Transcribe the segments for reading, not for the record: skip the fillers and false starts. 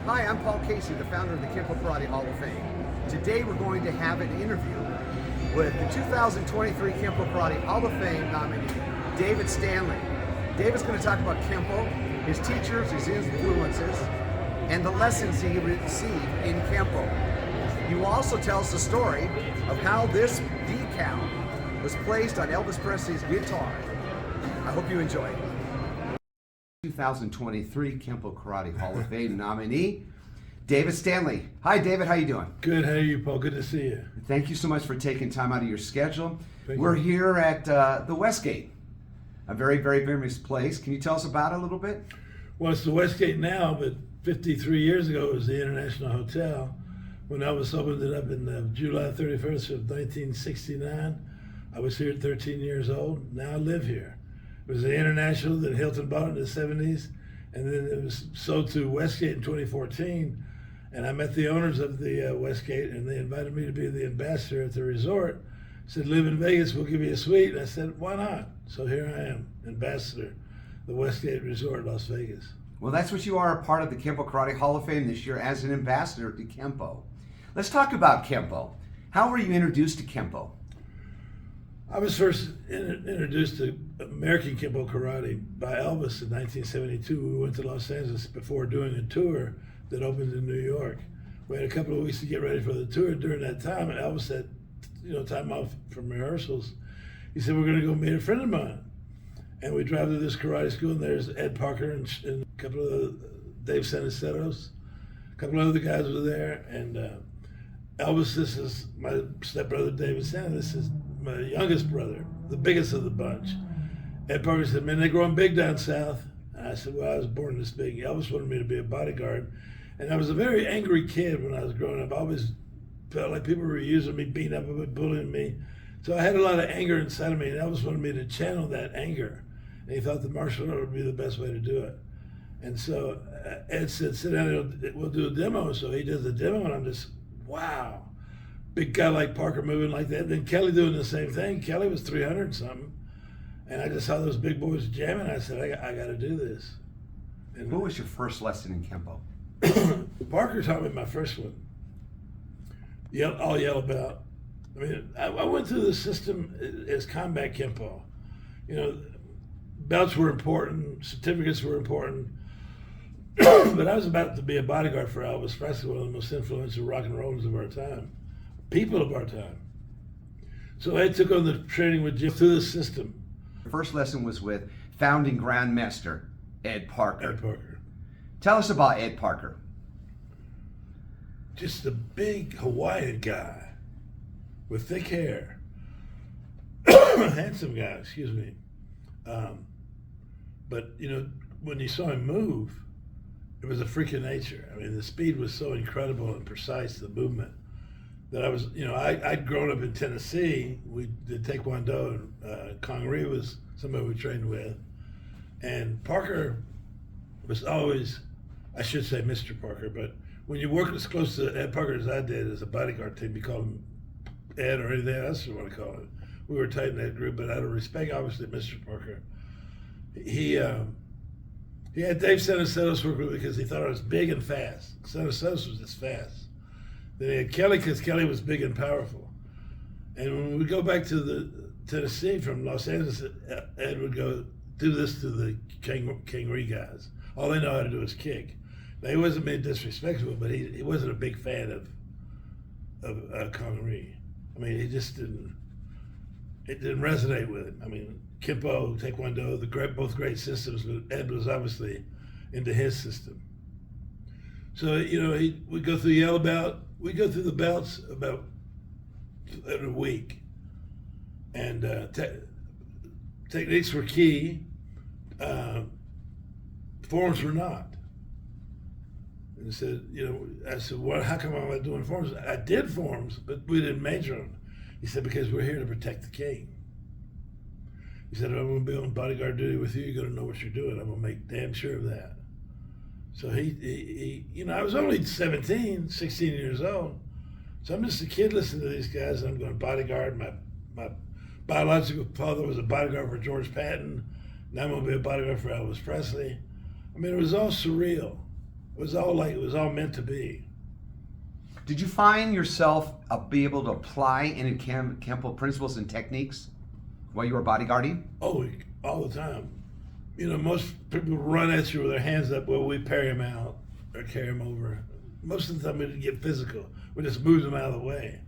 Hi, I'm Paul Casey, the founder of the Kenpo Karate Hall of Fame. Today we're going to have an interview with the 2023 Kenpo Karate Hall of Fame nominee, David Stanley. David's going to talk about Kenpo, his teachers, his influences, and the lessons he received in Kenpo. He will also tell us the story of how this decal was placed on Elvis Presley's guitar. I hope you enjoy it. 2023 Kenpo Karate Hall of Fame nominee, David Stanley. Hi, David. How you doing? Good. How are you, Paul? Good to see you. Thank you so much for taking time out of your schedule. We're here at the Westgate, a very, very famous place. Can you tell us about it a little bit? Well, it's the Westgate now, but 53 years ago it was the International Hotel. When Elvis opened it up in July 31st of 1969, I was here at 13 years old. Now I live here. It was the International that Hilton bought in the 70s, and then it was sold to Westgate in 2014. And I met the owners of the Westgate, and they invited me to be the ambassador at the resort. Said, live in Vegas, we'll give you a suite. And I said, why not? So here I am, ambassador, the Westgate Resort, Las Vegas. Well, that's what you are, a part of the Kenpo Karate Hall of Fame this year as an ambassador to Kenpo. Let's talk about Kenpo. How were you introduced to Kenpo? I was first introduced to American Kenpo Karate by Elvis in 1972. We went to Los Angeles before doing a tour that opened in New York. We had a couple of weeks to get ready for the tour. During that time, and Elvis had, time off from rehearsals. He said, we're going to go meet a friend of mine. And we drive to this karate school, and there's Ed Parker and a couple of Dave Seniceros. A couple of other guys were there, and Elvis, this is my stepbrother David Stanley. This is my youngest brother, the biggest of the bunch. Ed Parker said, man, they're growing big down south. And I said, well, I was born this big. Elvis wanted me to be a bodyguard. And I was a very angry kid when I was growing up. I always felt like people were using me, beating up, bullying me. So I had a lot of anger inside of me, and Elvis wanted me to channel that anger. And he thought the martial art would be the best way to do it. And so Ed said, sit down, we'll do a demo. So he does the demo, and I'm just, wow. Big guy like Parker moving like that. Then Kelly doing the same thing. Kelly was 300 something. And I just saw those big boys jamming. I said, I got to do this. And what was your first lesson in Kenpo? Parker taught me my first one. I'll yell about. I mean, I went through the system as combat Kenpo. Belts were important, certificates were important. But I was about to be a bodyguard for Elvis Presley, one of the most influential rock and rollers of our time. People of our time. So I took on the training with Jim through the system. The first lesson was with founding Grandmaster Ed Parker. Ed Parker. Tell us about Ed Parker. Just a big Hawaiian guy with thick hair. Handsome guy, excuse me. But when you saw him move, it was a freak of nature. I mean, the speed was so incredible and precise, the movement, that I was, I'd grown up in Tennessee. We did Taekwondo, and Kong Ree was somebody we trained with. And Parker was always, I should say Mr. Parker, but when you work as close to Ed Parker as I did as a bodyguard team, you call him Ed or anything else you want to call it. We were tight in that group, but out of respect, obviously, Mr. Parker. He had Dave Seniceros work with me because he thought I was big and fast. Seniceros was just fast. Then he had Kelly because Kelly was big and powerful. And when we go back to the Tennessee from Los Angeles, Ed would go do this to the King Ree guys. All they know how to do is kick. Now, he wasn't made disrespectful, but he wasn't a big fan of Kong Ree. I mean, it didn't resonate with him. I mean, Kenpo, Taekwondo, both great systems, but Ed was obviously into his system. So, we go through yellow belt. We go through the belts about in a week. And techniques were key. Forms were not. And I said, well, how come I'm not doing forms? I did forms, but we didn't major on them. He said, because we're here to protect the king. He said, I'm going to be on bodyguard duty with you. You're going to know what you're doing. I'm going to make damn sure of that. So he I was only 16 years old. So I'm just a kid listening to these guys. I'm going to bodyguard. My biological father was a bodyguard for George Patton. Now I'm going to be a bodyguard for Elvis Presley. I mean, it was all surreal. it was all meant to be. Did you find yourself be able to apply any Kenpo principles and techniques while you were bodyguarding? Oh, all the time. You know, most people run at you with their hands up. Well, we parry them out or carry them over. Most of the time, we didn't get physical. We just moved them out of the way.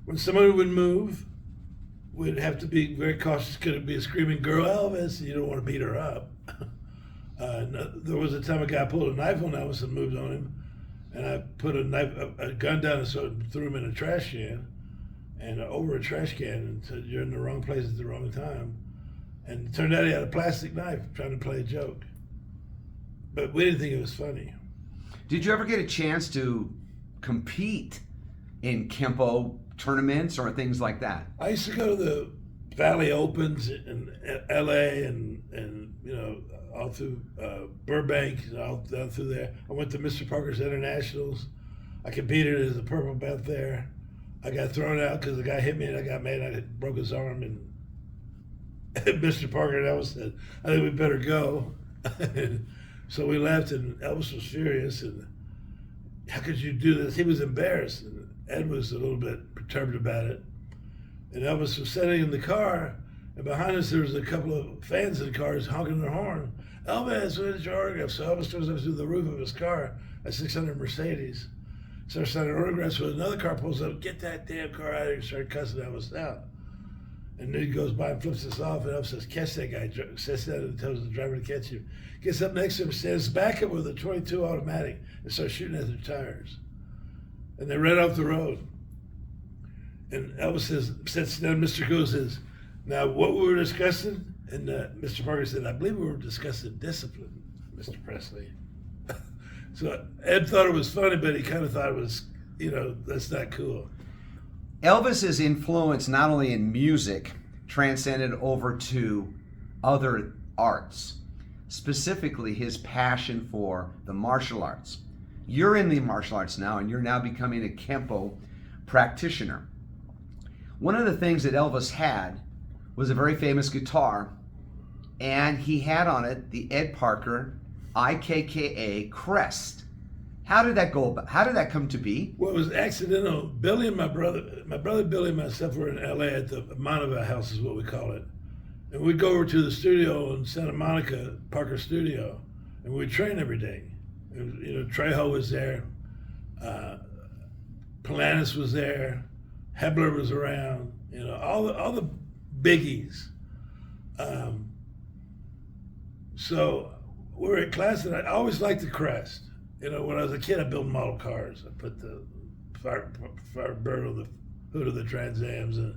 When somebody would move, we'd have to be very cautious. Could it be a screaming girl, Elvis? You don't want to beat her up. There was a time a guy pulled a knife on Elvis and moved on him, and I put a gun down and so threw him in a trash can, and over a trash can, and said, "You're in the wrong place at the wrong time." And it turned out he had a plastic knife trying to play a joke. But we didn't think it was funny. Did you ever get a chance to compete in Kenpo tournaments or things like that? I used to go to the Valley Opens in LA and you know, all through Burbank, all down through there. I went to Mr. Parker's Internationals. I competed as a purple belt there. I got thrown out because the guy hit me and I got mad. I broke his arm, and Mr. Parker and Elvis said, "I think we better go." So we left, and Elvis was furious. And how could you do this? He was embarrassed. And Ed was a little bit perturbed about it. And Elvis was sitting in the car, and behind us there was a couple of fans in cars honking their horn. "Elvis, where's your autograph?" So Elvis goes up to the roof of his car, a 600 Mercedes. Started signing autographs. So another car pulls up. "Get that damn car out of here!" Started cussing Elvis out. And then he goes by and flips us off, and Elvis says, "Catch that guy." Says that and tells the driver to catch him. Gets up next to him, stands back up with a .22 automatic, and starts shooting at their tires. And they ran off the road. And Elvis sits down. Mr. Go says, "Now, what we were discussing?" And Mr. Parker said, "I believe we were discussing discipline, Mr. Presley." So Ed thought it was funny, but he kind of thought it was, you know, that's not cool. Elvis's influence, not only in music, transcended over to other arts, specifically his passion for the martial arts. You're in the martial arts now, and you're now becoming a Kenpo practitioner. One of the things that Elvis had was a very famous guitar, and he had on it the Ed Parker IKKA crest. How did that go about? How did that come to be? Well, it was accidental. Billy and my brother Billy and myself were in LA at the Monteville House is what we call it. And we'd go over to the studio in Santa Monica, Parker Studio, and we'd train every day. And, you know, Trejo was there, Polanis was there, Hebler was around, you know, all the biggies. So we were at class, and I always liked the crest. You know, when I was a kid, I built model cars. I put the Firebird on the hood of the Trans Ams, and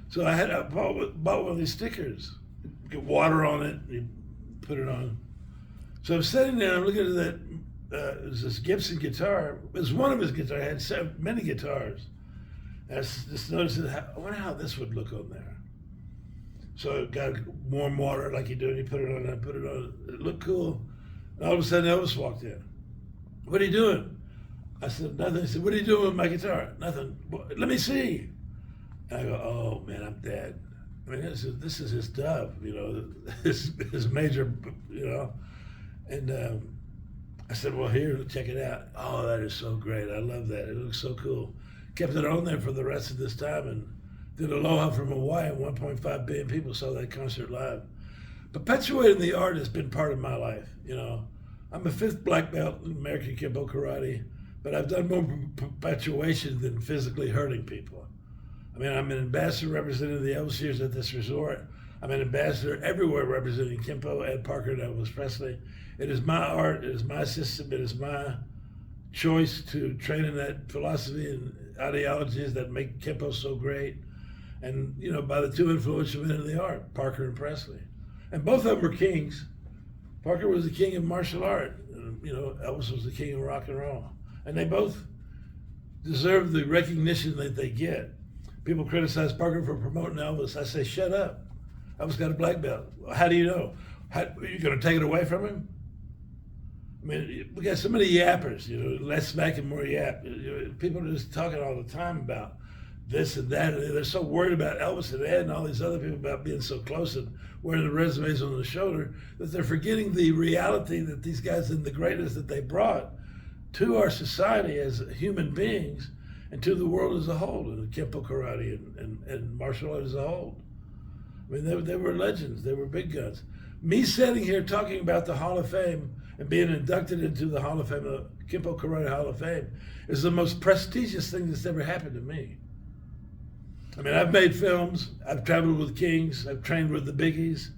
so I bought one of these stickers. You get water on it, and you put it on. So I'm sitting there, I'm looking at that. It was this Gibson guitar. It was one of his guitars. I had many guitars. And I just noticed that, I wonder how this would look on there. So I got warm water like you do, and you put it on, and I put it on. It looked cool. And all of a sudden, Elvis walked in. "What are you doing?" I said, "Nothing." He said, "What are you doing with my guitar?" "Nothing." "Let me see." And I go, "Oh man, I'm dead." I mean, this is his dove, you know, his major, you know. And I said, "Well, here, check it out." "Oh, that is so great. I love that. It looks so cool." Kept it on there for the rest of this time and did Aloha from Hawaii, and 1.5 billion people saw that concert live. Perpetuating the art has been part of my life, you know. I'm a 5th black belt in American Kenpo Karate, but I've done more perpetuation than physically hurting people. I mean, I'm an ambassador representing the Elvis years at this resort. I'm an ambassador everywhere representing Kenpo, Ed Parker, and Elvis Presley. It is my art, it is my system, it is my choice to train in that philosophy and ideologies that make Kenpo so great. And, you know, by the two influential men of the art, Parker and Presley. And both of them were kings. Parker was the king of martial art, and, you know, Elvis was the king of rock and roll. And they both deserve the recognition that they get. People criticize Parker for promoting Elvis. I say, shut up. Elvis got a black belt. How do you know? Are you going to take it away from him? I mean, we got so many yappers, you know, less smack and more yap. You know, people are just talking all the time about this and that. And they're so worried about Elvis and Ed and all these other people about being so close and wearing the resumes on the shoulder that they're forgetting the reality that these guys and the greatness that they brought to our society as human beings and to the world as a whole, and Kenpo karate and martial art as a whole. I mean, they were legends. They were big guns. Me sitting here talking about the Hall of Fame and being inducted into the Hall of Fame, the Kenpo Karate Hall of Fame, is the most prestigious thing that's ever happened to me. I mean, I've made films, I've traveled with kings, I've trained with the biggies,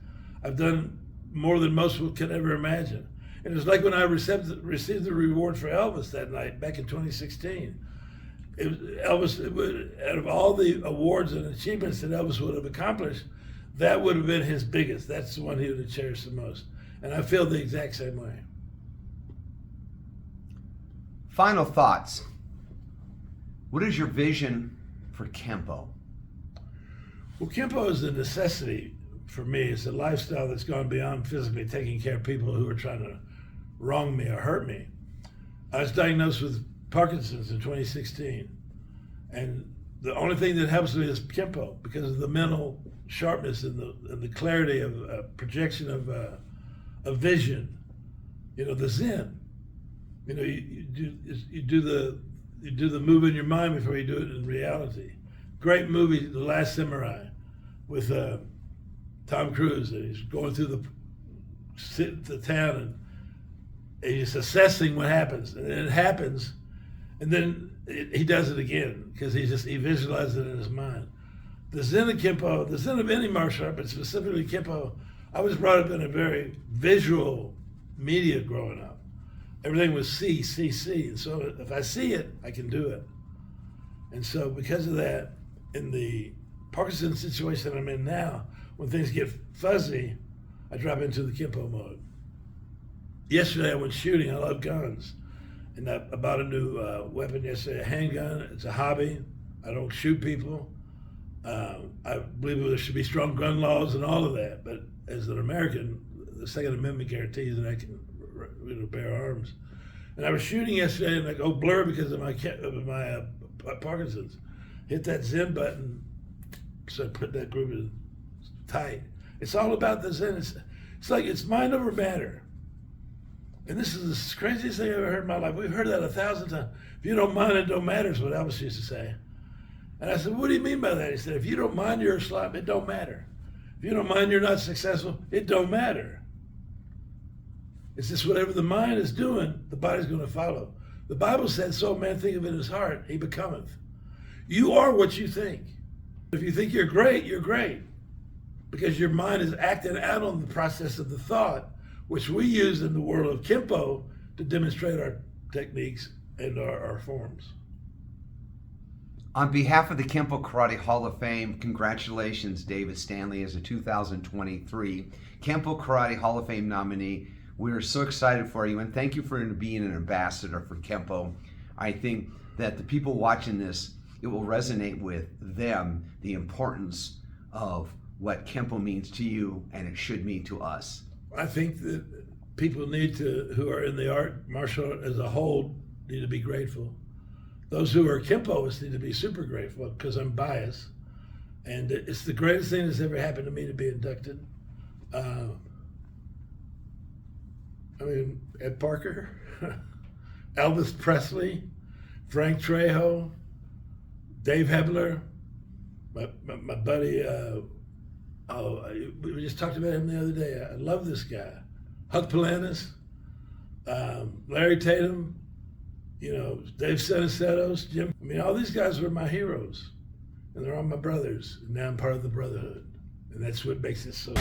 I've done more than most could ever imagine. And it was like when I received the reward for Elvis that night back in 2016. Out of all the awards and achievements that Elvis would have accomplished, that would have been his biggest. That's the one he would have cherished the most. And I feel the exact same way. Final thoughts. What is your vision for Kenpo? Well, Kenpo is a necessity for me. It's a lifestyle that's gone beyond physically taking care of people who are trying to wrong me or hurt me. I was diagnosed with Parkinson's in 2016. And the only thing that helps me is Kenpo because of the mental sharpness and the clarity of projection of vision. You know, the Zen. You know, you do the move in your mind before you do it in reality. Great movie, The Last Samurai, with Tom Cruise, and he's going through the town and he's assessing what happens, and then it happens, and then he does it again because he visualizes it in his mind. The Zen of Kenpo, the Zen of any martial art, but specifically Kenpo, I was brought up in a very visual media growing up. Everything was see. And so if I see it, I can do it. And so because of that, in the Parkinson's situation I'm in now, when things get fuzzy, I drop into the Kenpo mode. Yesterday I went shooting. I love guns. And I bought a new weapon yesterday, a handgun. It's a hobby. I don't shoot people. I believe there should be strong gun laws and all of that, but as an American, the Second Amendment guarantees that I can bear arms. And I was shooting yesterday and I go blur because of my Parkinson's. Hit that Zen button, so I put that group in tight. It's all about the Zen. It's like it's mind over matter. And this is the craziest thing I've ever heard in my life. We've heard that 1,000 times. If you don't mind, it don't matter is what Elvis used to say. And I said, what do you mean by that? He said, if you don't mind you're a slob, it don't matter. If you don't mind you're not successful, it don't matter. It's just whatever the mind is doing, the body's going to follow. The Bible said, so a man thinketh in his heart, he becometh. You are what you think. If you think you're great, because your mind is acting out on the process of the thought, which we use in the world of Kenpo to demonstrate our techniques and our forms. On behalf of the Kenpo Karate Hall of Fame, congratulations, David Stanley, as a 2023 Kenpo Karate Hall of Fame nominee. We are so excited for you, and thank you for being an ambassador for Kenpo. I think that the people watching this, it will resonate with them, the importance of what Kenpo means to you, and it should mean to us. I think that people who are in the art, martial art as a whole, need to be grateful. Those who are Kenpoists need to be super grateful because I'm biased. And it's the greatest thing that's ever happened to me to be inducted. Ed Parker, Elvis Presley, Frank Trejo, Dave Hebler, my buddy, we just talked about him the other day. I love this guy. Huck Palanis, Larry Tatum, Dave Senicetos, Jim. All these guys were my heroes, and they're all my brothers. And now I'm part of the brotherhood, and that's what makes it so.